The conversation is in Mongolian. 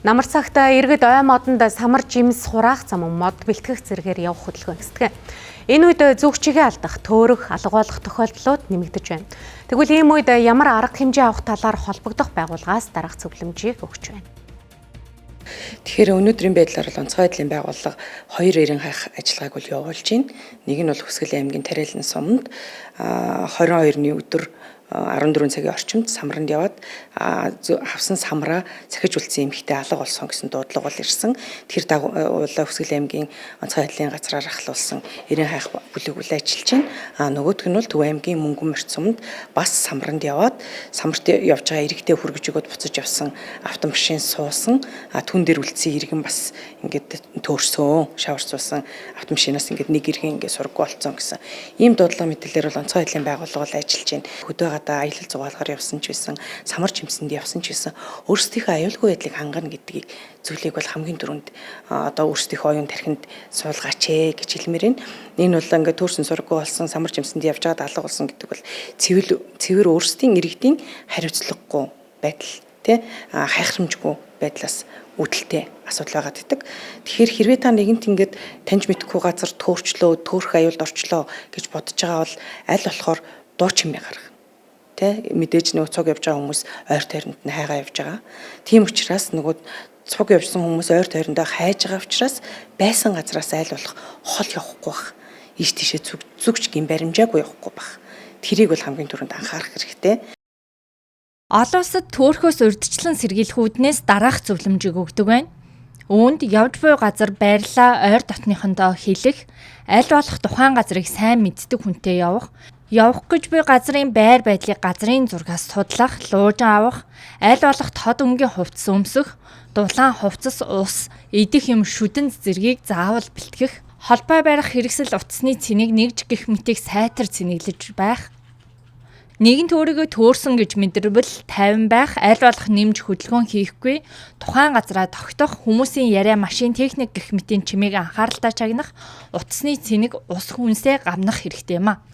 Намар цагт иргэд ой модонд самар жимс хураах зам мод бэлтгэх зэрэгээр явах хөдөлгөөн эсдэг. Энэ үед зүг чигээ алдах, төөрөх, алга болох тохиолдлууд нэмэгдэж байна. Тэгвэл ийм үед ямар арга хэмжээ авах талаар холбогдох байгууллагаас дараах зөвлөмжийг өгч байна. Тэгэхээр өнөөдрийн байдлаар бол онцгой байдлын байгууллага 2 эрен хайх ажиллагааг бол явуулж байна. Нэг нь бол Хүсгэл аймгийн Тариалан суманд 22-ны өдөр 14 цагийн орчимд самранд яваад хавсан самраа цахиж үлдсэн эмэгтэй алга болсон гэсэн дуудлага бол ирсэн. Тэр дагуу Хүсгэл аймгийн онцгой байдлын газраар ахлуулсан эрен хайх бүлэг үл ажиллаж байна. Нөгөөх нь бол Төв аймгийн Мөнгөн Морьт суманд бас самранд яваад самарт явж байгаа иргэдэд хүргэж өгöd буцаж явсан автомашин суусан түн дээр үлдсэн иргэн бас ингээд төөрсөн, шаварцуулсан автомашинаас ингээд нэг иргэн ингээд сургуу болцсон гэсэн ийм дуудлага мэдээлэлээр бол онцгой байдлын байгууллага бол ажиллаж байна. Хөдөө гадаа аялал зугаалгаар явсан ч байсан, самар жимсэнд явсан ч байсан өөрсдийнхөө аюулгүй байдлыг хангана гэдгийг зүйлийг бол хамгийн түрүүнд одоо өөрсдийнхөө оюун тархинд суулгаач гэж хэлмээр байна. Энэ бол ингээд төрсэн сургуу болсон, самар жимсэнд явж байгаад алга болсон гэдэг бол цэвэр өөрсдийн иргэдийн хариуцлагагүй байдал, хайхрамжгүй байдлаас үүдэлтэй асуудал байгаад байдаг. Тэгэхээр хэрвээ та нэгэнт ингээд таньж мэдхгүй газар төөрчлөө, төөрөх аюулд орчлоо гэж бодож байгаа бол аль болохоор дуу чимээ гаргах. Мэдээж нэг цуг явж байгаа хүмүүс ойр тойронд нь хайгаа явж байгаа. Тийм учраас нөгөө цуг явсан хүмүүс ойр тойрондоо хайж байгаа учраас байсан газраас айл болох хол явахгүй бах. Ийш тийшээ зүгч гин баримжаагүй явахгүй бах. Тэрийг бол хамгийн түрүүнд анхаарах хэрэгтэй. Олон улсад төөрхөөс урьдчилан сэргийлэх үүднээс дараах зөвлөмжийг өгдөг байна. Үүнд явж буй газар байрлаа ойр дотныхондоо хэлэх, аль болох тухайн газрыг сайн мэддэг хүнтэй явах гэж буй газрын байр байдлыг газрын зургаас судлах, луужин авах, аль болох тод өнгийн хувцас өмсөх, дулаан хувцас ус, идэх юм шүдэн зэргийг заавал бэлтгэх, холбой барих хэрэгсэл утасны цэнийг нэгж гих мэтийг сайтар цэнэглэж байх. Нэгэнт өөрийгөө төөрсөн гэж мэдэрвэл тайван байх, аль болох нэмж хөдөлгөөн хийхгүй, тухайн газраа тогтох, хүмүүсийн яриа машин техник гэх мэтийн чимээг анхааралтай чагнах, утасны цэнийг ус хүнсээ гамнах хэрэгтэй юм а.